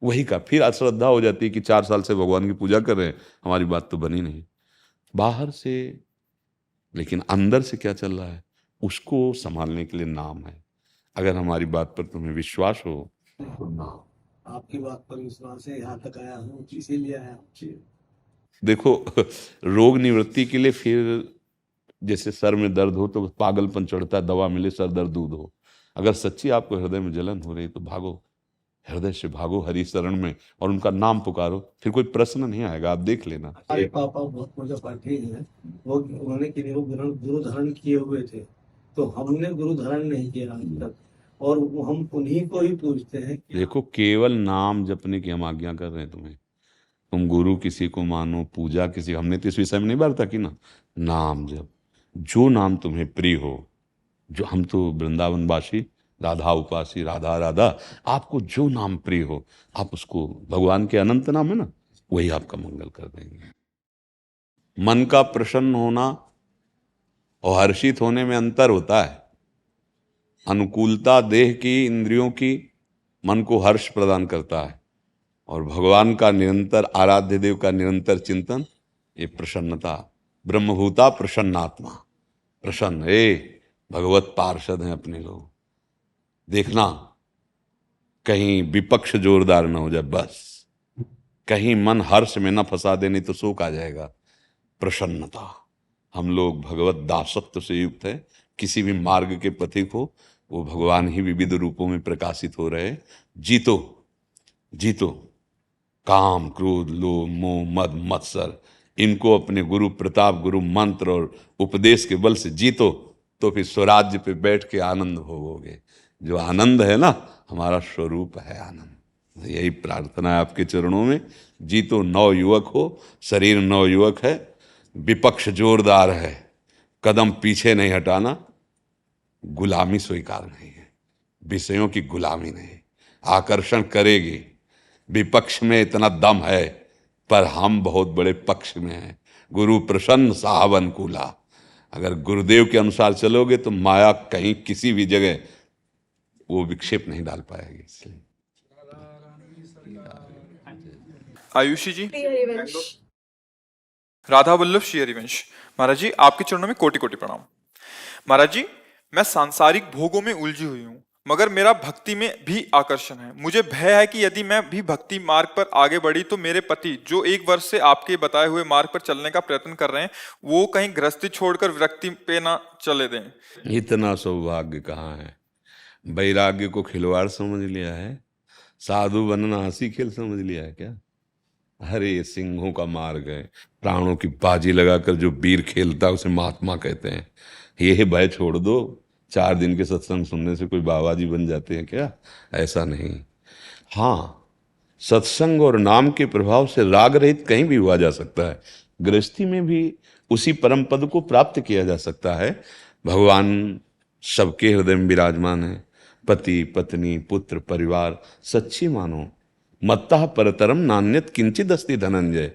वही का। फिर अश्रद्धा हो जाती है कि 4 साल से भगवान की पूजा कर रहे हैं, हमारी बात तो बनी नहीं बाहर से, लेकिन अंदर से क्या चल रहा है उसको संभालने के लिए नाम है। अगर हमारी बात पर तुम्हें विश्वास हो तो नाम। आपकी बात पर विश्वास है, यहाँ तक आया हूँ, इसीलिए आया हूँ। देखो, रोग निवृत्ति के लिए फिर जैसे सर में दर्द हो तो पागलपन चढ़ता है, दवा मिले सर दर्द दूध हो। अगर सच्ची आपको हृदय में जलन हो रही तो भागो, हृदय से भागो हरि शरण में और उनका नाम पुकारो, फिर कोई प्रश्न नहीं आएगा। आप देख लेना। हमारे पापा बहुत पूजा पाठी हैं, वो उन्होंने कि वो गुरु धारण किए हुए थे, तो हमने गुरु धारण नहीं किया अभी तक, और वो हम उन्हीं को ही पूछते हैं। देखो, केवल नाम जपने की हम आज्ञा कर रहे हैं तुम्हें। तुम गुरु किसी को मानो, पूजा किसी, हमने तो इस विषय में नहीं बात की ना। नाम जप, जो नाम तुम्हें प्रिय हो, जो हम तो वृंदावनवासी, राधा उपासी, राधा राधा, आपको जो नाम प्रिय हो आप उसको, भगवान के अनंत नाम है ना, वही आपका मंगल कर देंगे। मन का प्रसन्न होना और हर्षित होने में अंतर होता है। अनुकूलता देह की, इंद्रियों की, मन को हर्ष प्रदान करता है, और भगवान का निरंतर, आराध्य देव का निरंतर चिंतन, ये प्रसन्नता। ब्रह्मभूता प्रसन्नात्मा। प्रसन्न, भगवत पार्षद हैं अपने लोग। देखना कहीं विपक्ष जोरदार ना हो जाए, बस कहीं मन हर्ष में ना फंसा दे, नहीं तो शोक आ जाएगा। प्रसन्नता। हम लोग भगवत दासत्व से युक्त है। किसी भी मार्ग के पथिक हो, वो भगवान ही विविध रूपों में प्रकाशित हो रहे। जीतो, जीतो काम, क्रोध, लोभ, मोह, मद, मत्सर, इनको अपने गुरु प्रताप, गुरु मंत्र और उपदेश के बल से जीतो, तो फिर स्वराज्य पे बैठ के आनंद भोगोगे। जो आनंद है ना, हमारा स्वरूप है आनंद। यही प्रार्थना है आपके चरणों में। जीतो, नवयुवक हो, शरीर नवयुवक है, विपक्ष जोरदार है, कदम पीछे नहीं हटाना। गुलामी स्वीकार नहीं है, विषयों की गुलामी नहीं। आकर्षण करेगी, विपक्ष में इतना दम है, पर हम बहुत बड़े पक्ष में हैं। गुरु प्रसन्न साहब अनुकूला। अगर गुरुदेव के अनुसार चलोगे तो माया कहीं किसी भी जगह वो विक्षेप नहीं डाल पाएगी। इसलिए आयुषी जी, प्रिय हरिवंश। राधा वल्लभ श्री हरिवंश। महाराज जी, आपके चरणों में कोटि कोटि प्रणाम। महाराज जी, मैं सांसारिक भोगों में उलझी हुई हूँ, मगर मेरा भक्ति में भी आकर्षण है। मुझे भय है कि यदि मैं भी भक्ति मार्ग पर आगे बढ़ी तो मेरे पति, जो 1 वर्ष से आपके बताए हुए मार्ग पर चलने का प्रयत्न कर रहे हैं, वो कहीं गृहस्थी छोड़कर विरक्ति पे ना चले दें। इतना सौभाग्य कहाँ है? वैराग्य को खिलवाड़ समझ लिया है, साधु बनना हंसी खेल समझ लिया है क्या? अरे सिंहों का मार्ग है, प्राणों की बाजी लगाकर जो वीर खेलता है उसे महात्मा कहते हैं। ये भय छोड़ दो। 4 दिन के सत्संग सुनने से कोई बाबा जी बन जाते हैं क्या? ऐसा नहीं। हाँ, सत्संग और नाम के प्रभाव से राग रहित कहीं भी हुआ जा सकता है। गृहस्थी में भी उसी परम पद को प्राप्त किया जा सकता है। भगवान सबके हृदय में विराजमान है। पति, पत्नी, पुत्र, परिवार सच्ची मानो। मत्तः परतरम नान्यत किंचित अस्ति धनंजय।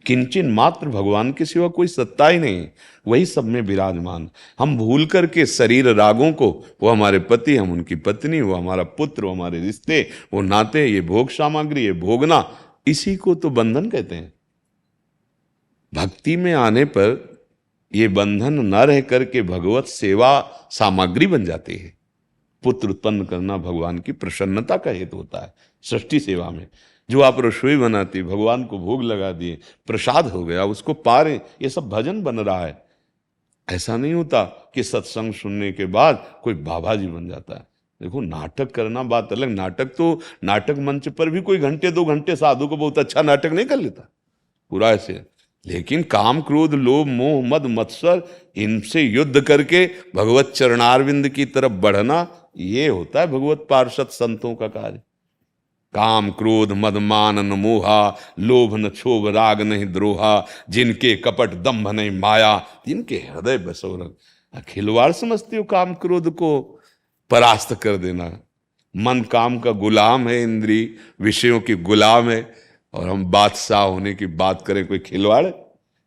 किंचिन मात्र भगवान के सिवा कोई सत्ता ही नहीं, वही सब में विराजमान। हम भूल करके शरीर रागों को, वो हमारे पति, हम उनकी पत्नी, वो हमारा पुत्र, वो हमारे रिश्ते, वो नाते, ये भोग सामग्री, ये भोगना, इसी को तो बंधन कहते हैं। भक्ति में आने पर ये बंधन न रह करके भगवत सेवा सामग्री बन जाती है। पुत्र उत्पन्न करना भगवान की प्रसन्नता का हेतु होता है। सृष्टि सेवा में जो आप रसोई बनाती, भगवान को भोग लगा दिए, प्रसाद हो गया, उसको पा रहे, ये सब भजन बन रहा है। ऐसा नहीं होता कि सत्संग सुनने के बाद कोई बाबा जी बन जाता है। देखो, नाटक करना बात अलग, नाटक मंच पर भी कोई घंटे 2 घंटे साधु को बहुत अच्छा नाटक नहीं कर लेता पूरा ऐसे। लेकिन काम क्रोध लोभ मोह मद मत्सर, इनसे युद्ध करके भगवत चरणारविंद की तरफ बढ़ना, ये होता है भगवत पार्षद संतों का कार्य। काम क्रोध मद मान न मोहा, लोभ न क्षोभ राग नहीं द्रोहा, जिनके कपट दंभ नहीं माया, जिनके हृदय बसो रंग। खिलवाड़ समझते हो काम क्रोध को परास्त कर देना? मन काम का गुलाम है, इंद्री विषयों की गुलाम है, और हम बादशाह होने की बात करें, कोई खिलवाड़?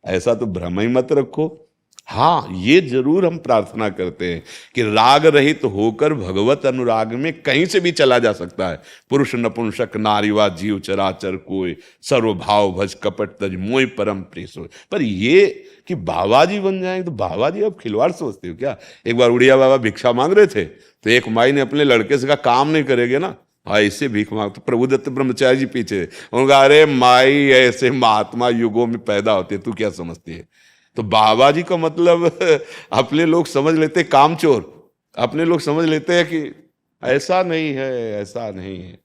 ऐसा तो भ्रम ही मत रखो। हाँ, ये जरूर हम प्रार्थना करते हैं कि राग रहित होकर भगवत अनुराग में कहीं से भी चला जा सकता है। पुरुष नपुंसक नारीवा जीव चराचर कोय, सर्वभाव भज कपट तज मोय परम प्रिय सोय। पर ये कि बाबा जी बन जाएंगे, तो बाबा जी अब खिलवाड़ सोचते हो क्या? एक बार उड़िया बाबा भिक्षा मांग रहे थे, तो एक माई ने अपने लड़के से कहा, काम नहीं करेगे ना? हाँ, ऐसे भीख मांग। तो प्रभुदत्त ब्रह्मचारी जी पीछे, उनका अरे माई ऐसे महात्मा युगों में पैदा होते, तू क्या समझती है? तो बाबा जी का मतलब अपने लोग समझ लेते कामचोर, अपने लोग समझ लेते हैं कि ऐसा नहीं है, ऐसा नहीं है।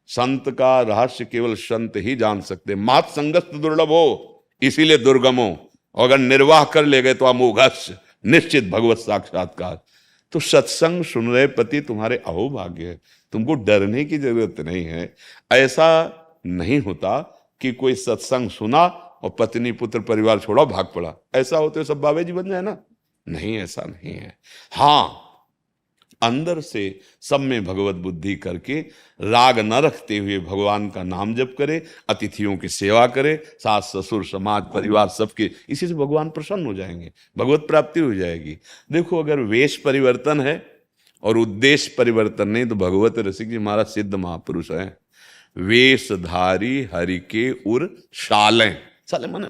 संत का रहस्य केवल संत ही जान सकते। मात संगत दुर्लभ हो, इसीलिए दुर्गम हो, और अगर निर्वाह कर ले गए तो अमोघस्य निश्चित भगवत साक्षात्कार। तो सत्संग सुन रहे पति तुम्हारे अहोभाग्य है, तुमको डरने की जरूरत नहीं है। ऐसा नहीं होता कि कोई सत्संग सुना और पत्नी पुत्र परिवार छोड़ा भाग पड़ा, ऐसा होते सब बाबा जी बन जाए ना? नहीं, ऐसा नहीं है। हाँ, अंदर से सब में भगवत बुद्धि करके राग न रखते हुए भगवान का नाम जप करे, अतिथियों की सेवा करे, सास ससुर समाज परिवार सबके, इसी से भगवान प्रसन्न हो जाएंगे, भगवत प्राप्ति हो जाएगी। देखो, अगर वेश परिवर्तन है और उद्देश्य परिवर्तन नहीं, तो भगवत रसिक जी महाराज सिद्ध महापुरुष हैं। वेशधारी हरि के उर शालें, साले माने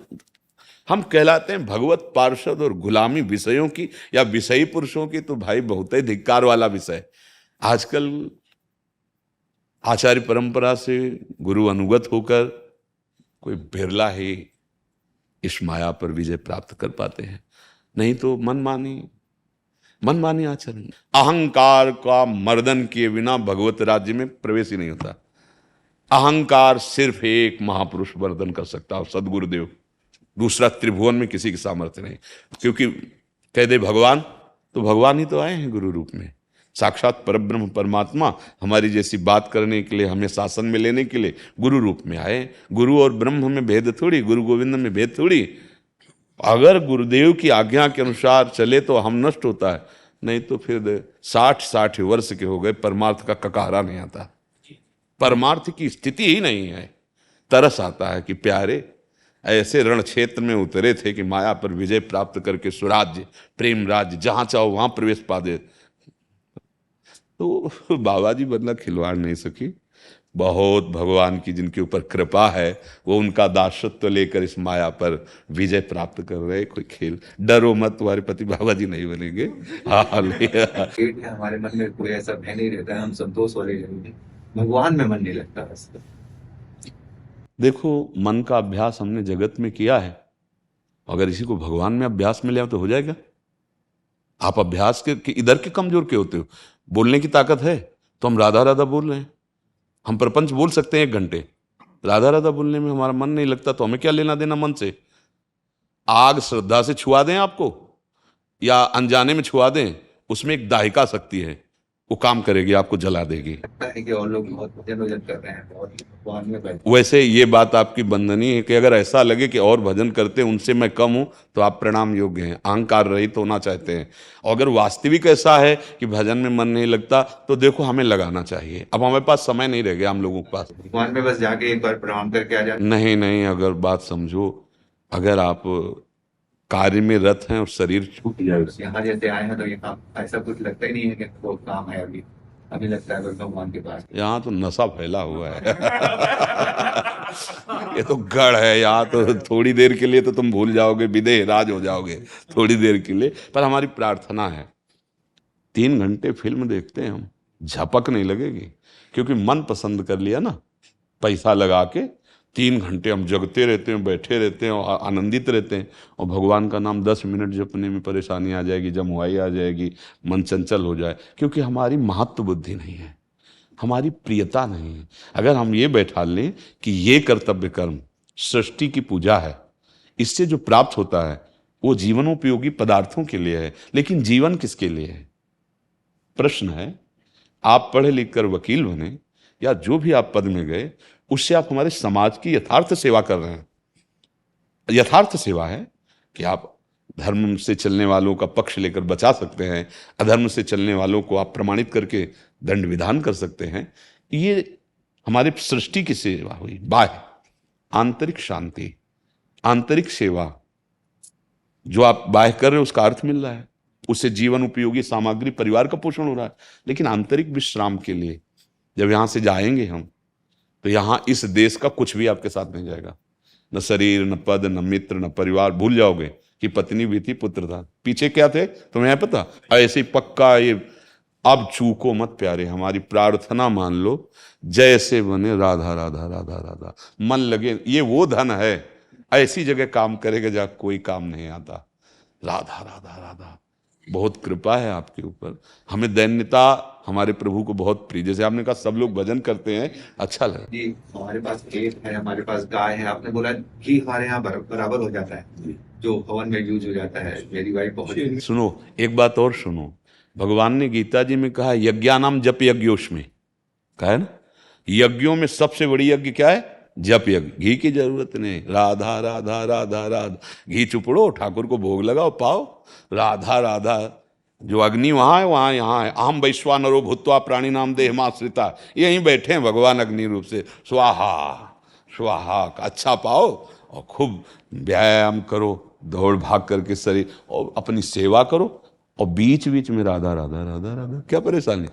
हम कहलाते हैं भगवत पार्षद, और गुलामी विषयों की या विषयी पुरुषों की तो भाई बहुत ही धिक्कार वाला विषय। आजकल आचार्य परंपरा से गुरु अनुगत होकर कोई बिरला ही इस माया पर विजय प्राप्त कर पाते हैं, नहीं तो मनमानी आचरण, अहंकार का मर्दन किए बिना भगवत राज्य में प्रवेश ही नहीं होता। अहंकार सिर्फ एक महापुरुष वर्धन कर सकता है, सदगुरुदेव, दूसरा त्रिभुवन में किसी की सामर्थ्य नहीं। क्योंकि कह दे भगवान, तो भगवान ही तो आए हैं गुरु रूप में, साक्षात परब्रह्म परमात्मा हमारी जैसी बात करने के लिए, हमें शासन में लेने के लिए गुरु रूप में आए। गुरु और ब्रह्म में भेद थोड़ी, गुरु गोविंद में भेद थोड़ी। अगर गुरुदेव की आज्ञा के अनुसार चले तो हम नष्ट होता है, नहीं तो फिर 60 वर्ष के हो गए, परमार्थ का ककारा नहीं आता, परमार्थ की स्थिति ही नहीं है। तरस आता है कि प्यारे ऐसे रण क्षेत्र में उतरे थे कि माया पर विजय प्राप्त करके सुराज्य प्रेम राज्य जहां चाहो वहां प्रवेश पा दे। तो बाबा जी बनना खिलवाड़ नहीं सकी। बहुत भगवान की जिनके ऊपर कृपा है, वो उनका दासत्व लेकर इस माया पर विजय प्राप्त कर रहे। कोई खेल, डरो मत, तुम्हारे पति बाबा जी नहीं बनेंगे। हमारे मन में कोई ऐसा भय नहीं रहता है, हम संतोष वाले रहेंगे, भगवान में मन नहीं लगता है। देखो, मन का अभ्यास हमने जगत में किया है, अगर इसी को भगवान में अभ्यास में ले आओ तो हो जाएगा। आप अभ्यास के इधर के कमजोर के होते हो। बोलने की ताकत है तो हम राधा राधा बोल रहे हैं, हम प्रपंच बोल सकते हैं 1 घंटे, राधा राधा बोलने में हमारा मन नहीं लगता, तो हमें क्या लेना देना मन से? आग श्रद्धा से छुआ दें आपको या अनजाने में छुआ दें, उसमें एक दाहिका शक्ति है, वो काम करेगी, आपको जला देगी। लगता है कि और लोग बहुत भजन कर रहे हैं, बहुत भगवान में बैठे। वैसे ये बात आपकी बंधनीय है कि अगर ऐसा लगे कि और भजन करते हैं उनसे मैं कम हूं, तो आप प्रणाम योग्य हैं, अहंकार रहित होना चाहते हैं। अगर वास्तविक ऐसा है कि भजन में मन नहीं लगता, तो देखो हमें लगाना चाहिए। अब हमारे पास समय नहीं रह गया हम लोगों के पास। भगवान में बस जाके एक बार प्रणाम करके आ जाए। नहीं, अगर बात समझो, अगर आप कार्य में रत हैं और शरीर छूट जाए, यहाँ जैसे आए हैं तो यहाँ ऐसा कुछ लगता ही नहीं है कि वो काम है। अभी लगता है भगवान के पास। यहाँ तो नशा फैला हुआ है। ये तो गढ़ है, यहाँ तो थोड़ी देर के लिए तो तुम भूल जाओगे, विदेह राज हो जाओगे थोड़ी देर के लिए। पर हमारी प्रार्थना है 3 घंटे फिल्म देखते हैं हम, झपक नहीं लगेगी, क्योंकि मन पसंद कर लिया ना पैसा लगा के, 3 घंटे हम जगते रहते हैं, बैठे रहते हैं और आनंदित रहते हैं, और भगवान का नाम 10 मिनट जपने में परेशानी आ जाएगी, जमुआई आ जाएगी, मन चंचल हो जाए, क्योंकि हमारी महत्व बुद्धि नहीं है, हमारी प्रियता नहीं है। अगर हम ये बैठा लें कि ये कर्तव्य कर्म सृष्टि की पूजा है, इससे जो प्राप्त होता है वो जीवनोपयोगी पदार्थों के लिए है, लेकिन जीवन किसके लिए है? प्रश्न है। आप पढ़े लिख कर वकील बने या जो भी आप पद में गए, उससे आप हमारे समाज की यथार्थ सेवा कर रहे हैं। यथार्थ सेवा है कि आप धर्म से चलने वालों का पक्ष लेकर बचा सकते हैं, अधर्म से चलने वालों को आप प्रमाणित करके दंड विधान कर सकते हैं। ये हमारे सृष्टि की सेवा हुई। बाह्य आंतरिक शांति, आंतरिक सेवा जो आप बाह्य कर रहे हो उसका अर्थ मिल रहा है, उससे जीवन उपयोगी सामग्री, परिवार का पोषण हो रहा है। लेकिन आंतरिक विश्राम के लिए जब यहां से जाएंगे हम, तो यहां इस देश का कुछ भी आपके साथ नहीं जाएगा, न शरीर, न पद, न मित्र, न परिवार। भूल जाओगे कि पत्नी भी थी, पुत्र था, पीछे क्या थे तुम्हें पता? ऐसे ही पक्का ये अब चूको मत प्यारे, हमारी प्रार्थना मान लो, जैसे बने राधा राधा राधा राधा, मन लगे। ये वो धन है, ऐसी जगह काम करेगा जहां कोई काम नहीं आता। राधा राधा राधा, बहुत कृपा है आपके ऊपर। हमें दैन्यता हमारे प्रभु को बहुत प्रिय। जैसे आपने कहा सब लोग भजन करते हैं, अच्छा लगा जी। हमारे पास खेत है, हमारे पास गाय है, आपने बोला घी हमारे यहाँ बराबर हो जाता है जो हवन में यूज हो जाता है। मेरी वाइफ बहुत सुनो, एक बात और सुनो, भगवान ने गीता जी में कहा यज्ञानाम जप यज्ञोष्मी, कहा है ना, यज्ञों में सबसे बड़ी यज्ञ क्या है? जप यज्ञ। घी की जरूरत नहीं, राधा राधा राधा राधा, घी चुपड़ो, ठाकुर को भोग लगाओ, पाओ। राधा राधा, जो अग्नि वहां है वहां यहाँ है। अहम वैश्वानरो भूत्वा प्राणी नाम देहमाश्रिता, यहीं बैठे हैं भगवान अग्नि रूप से। स्वाहा स्वाहा का अच्छा पाओ और खूब व्यायाम करो, दौड़ भाग करके शरीर, और अपनी सेवा करो, और बीच बीच में राधा राधा राधा राधा। क्या परेशानी?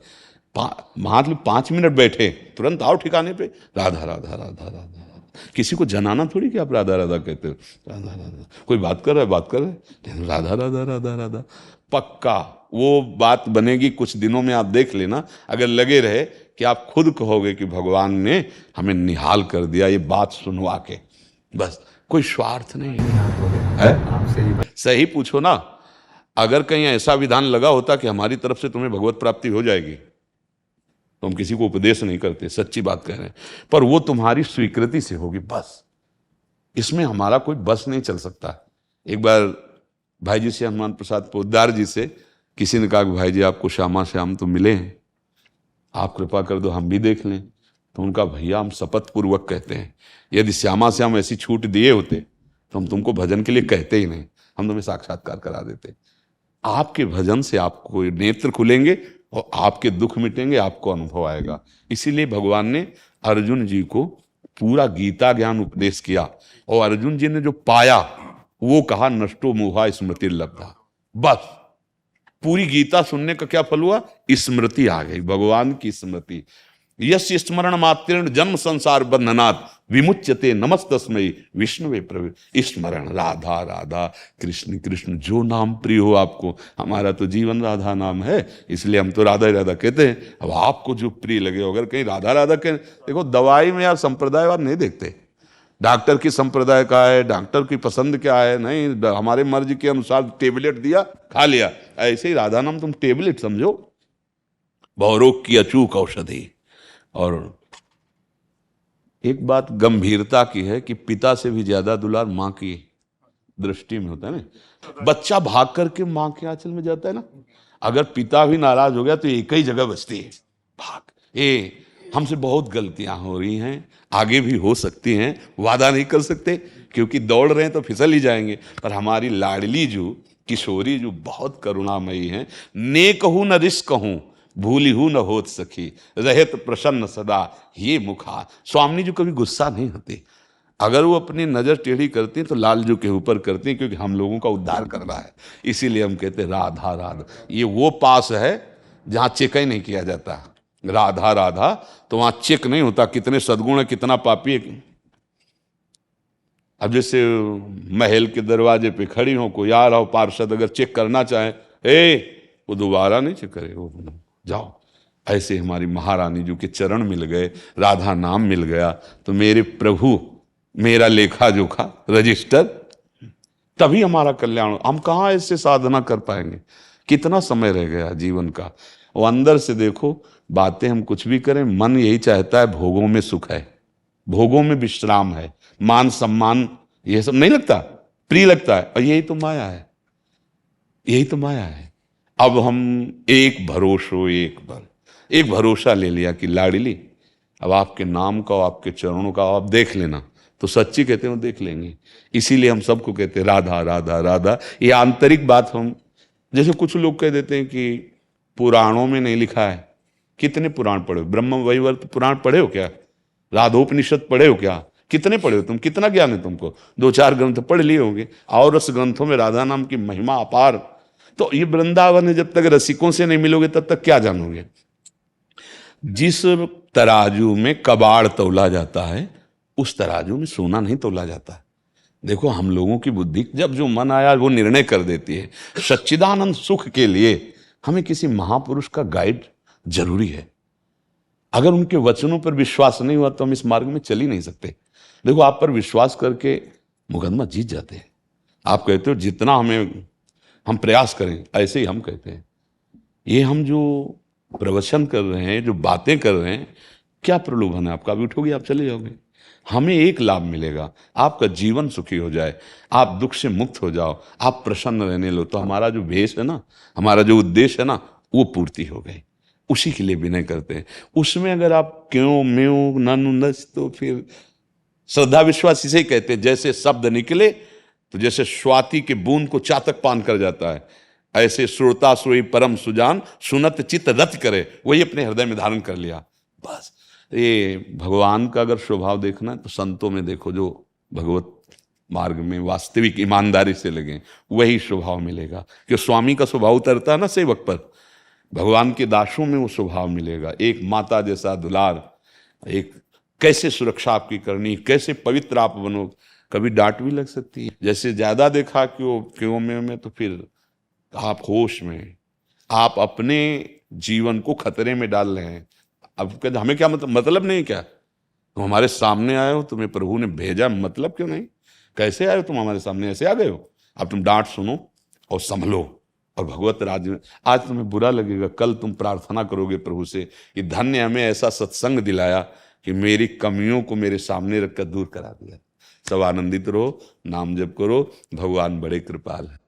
मतलब 5 मिनट बैठे, तुरंत आओ ठिकाने पे, राधा राधा राधा राधा राधा। किसी को जनाना थोड़ी कि आप राधा राधा कहते हो, राधा राधा। कोई बात कर रहा है, बात कर रहे हैं, राधा राधा राधा राधा। पक्का वो बात बनेगी कुछ दिनों में, आप देख लेना। अगर लगे रहे कि आप खुद कहोगे कि भगवान ने हमें निहाल कर दिया ये बात सुनवा के, बस, कोई स्वार्थ नहीं है। सही पूछो ना, अगर कहीं ऐसा विधान लगा होता कि हमारी तरफ से तुम्हें भगवत प्राप्ति हो जाएगी, तो हम किसी को उपदेश नहीं करते, सच्ची बात कह रहे हैं, पर वो तुम्हारी स्वीकृति से होगी, बस। इसमें हमारा कोई बस नहीं चल सकता। एक बार भाई जी से, हनुमान प्रसाद पोद्दार जी से किसी ने कहा कि भाई जी आपको श्यामा श्याम तो मिले हैं, आप कृपा कर दो हम भी देख लें। तो उनका, भैया हम शपथ पूर्वक कहते हैं, यदि श्यामा श्याम ऐसी छूट दिए होते तो हम तुमको भजन के लिए कहते ही नहीं, हम तुम्हें साक्षात्कार करा देते। आपके भजन से आपको नेत्र खुलेंगे और आपके दुख मिटेंगे, आपको अनुभव आएगा। इसीलिए भगवान ने अर्जुन जी को पूरा गीता ज्ञान उपदेश किया, और अर्जुन जी ने जो पाया वो कहा नष्टो मोहा स्मृति लब्धा। बस पूरी गीता सुनने का क्या फल हुआ? स्मृति आ गई, भगवान की स्मृति। यस्य स्मरण मात्रेण जन्म संसार बंधनात् विमुच्यते नमस्तस्मै विष्णुवे प्रभु। स्मरण राधा राधा, कृष्ण कृष्ण, जो नाम प्रिय हो आपको। हमारा तो जीवन राधा नाम है, इसलिए हम तो राधा राधा कहते हैं। अब आपको जो प्रिय लगे, अगर कहीं राधा राधा कहें, देखो दवाई में यार संप्रदायवाद नहीं देखते, डॉक्टर की संप्रदाय का है, डॉक्टर की पसंद क्या है, नहीं, हमारे मर्जी के अनुसार टेबलेट दिया, खा लिया। ऐसे ही राधा नाम तुम टेबलेट समझो, बहुरोग की अचूक औषधि। और एक बात गंभीरता की है कि पिता से भी ज्यादा दुलार माँ की दृष्टि में होता है ना। बच्चा भाग करके माँ के आंचल में जाता है ना, अगर पिता भी नाराज हो गया तो एक ही जगह बचती है, भाग। हमसे बहुत गलतियां हो रही हैं, आगे भी हो सकती हैं, वादा नहीं कर सकते क्योंकि दौड़ रहे हैं तो फिसल ही जाएंगे। पर हमारी लाडली जो किशोरी जो बहुत करुणामयी हैं, ने कहूँ न रिस कहूँ भूली हूँ न होत सखी, रहत प्रसन्न सदा ये मुखा। स्वामी जी कभी गुस्सा नहीं होते, अगर वो अपनी नजर टेढ़ी करती हैं तो लाल जी के ऊपर करती हैं, क्योंकि हम लोगों का उद्धार करना है। इसीलिए हम कहते हैं राधा राधा। ये वो पास है जहाँ चेक ही नहीं किया जाता, राधा राधा, तो वहां चेक नहीं होता कितने सद्गुण है, कितना पापी है। अब जैसे महल के दरवाजे पे खड़ी हो, कोई आ रहा हो पार्षद, अगर चेक करना चाहे, वो दोबारा नहीं चेक करे, वो जाओ। ऐसे हमारी महारानी जो के चरण मिल गए, राधा नाम मिल गया, तो मेरे प्रभु मेरा लेखा जोखा रजिस्टर, तभी हमारा कल्याण। हम कहाँ ऐसे साधना कर पाएंगे? कितना समय रह गया जीवन का। वो अंदर से देखो, बातें हम कुछ भी करें, मन यही चाहता है भोगों में सुख है, भोगों में विश्राम है, मान सम्मान ये सब नहीं लगता, प्रिय लगता है, और यही तो माया है, यही तो माया है। अब हम एक भरोसा ले लिया कि लाडली अब आपके नाम का, आपके चरणों का आप देख लेना, तो सच्ची कहते हैं देख लेंगे। इसीलिए हम सबको कहते हैं राधा राधा राधा। ये आंतरिक बात हम, जैसे कुछ लोग कह देते हैं कि पुराणों में नहीं लिखा है। कितने पुराण पढ़े हो? ब्रह्म वैवर्त पुराण पढ़े हो क्या? राधोपनिषद पढ़े हो क्या? कितने पढ़े हो तुम? कितना ज्ञान है तुमको? 2-4 ग्रंथ पढ़ लिए होंगे, और रस ग्रंथों में राधा नाम की महिमा अपार। तो ये वृंदावन है, जब तक रसिकों से नहीं मिलोगे तब तक क्या जानोगे? जिस तराजू में कबाड़ तौला जाता है, उस तराजू में सोना नहीं तौला जाता। देखो हम लोगों की बुद्धि जब जो मन आया वो निर्णय कर देती है। सच्चिदानंद सुख के लिए हमें किसी महापुरुष का गाइड जरूरी है। अगर उनके वचनों पर विश्वास नहीं हुआ तो हम इस मार्ग में चल ही नहीं सकते। देखो आप पर विश्वास करके मुकदमा जीत जाते हैं। आप कहते हो जितना हम प्रयास करें, ऐसे ही हम कहते हैं। ये हम जो प्रवचन कर रहे हैं, जो बातें कर रहे हैं, क्या प्रलोभन है आपका? अभी उठोगे आप चले जाओगे। हमें एक लाभ मिलेगा, आपका जीवन सुखी हो जाए, आप दुख से मुक्त हो जाओ, आप प्रसन्न रहने लो, तो हमारा जो भेष है ना, हमारा जो उद्देश्य है ना, वो पूर्ति हो गई। उसी के लिए विनय करते हैं। उसमें अगर आप क्यों म्यों ननु नस, तो फिर श्रद्धा विश्वास इसे ही कहते हैं। जैसे शब्द निकले तो जैसे स्वाति के बूंद को चातक पान कर जाता है, ऐसे श्रोता सोई परम सुजान, सुनत चित्त रत करे, वही अपने हृदय में धारण कर लिया। बस ये भगवान का अगर स्वभाव देखना है तो संतों में देखो, जो भगवत मार्ग में वास्तविक ईमानदारी से लगे, वही स्वभाव मिलेगा। कि स्वामी का स्वभाव उतरता है ना सेवक पर, भगवान के दासों में वो स्वभाव मिलेगा। एक माता जैसा दुलार, एक कैसे सुरक्षा आपकी करनी, कैसे पवित्र आप बनो। कभी डांट भी लग सकती है, जैसे ज्यादा देखा क्यों में, तो फिर आप होश में, आप अपने जीवन को खतरे में डाल रहे हैं। अब कहते हमें क्या मतलब नहीं क्या? तुम हमारे सामने आए हो, तुम्हें प्रभु ने भेजा, मतलब क्यों नहीं? कैसे आए हो तुम हमारे सामने? ऐसे आ गए हो? अब तुम डांट सुनो और संभलो, और भगवत राज्य में आज तुम्हें बुरा लगेगा, कल तुम प्रार्थना करोगे प्रभु से कि धन्य हमें ऐसा सत्संग दिलाया कि मेरी कमियों को मेरे सामने रखकर दूर करा दिया। सब आनंदित रहो, नाम जप करो, भगवान बड़े कृपाल है।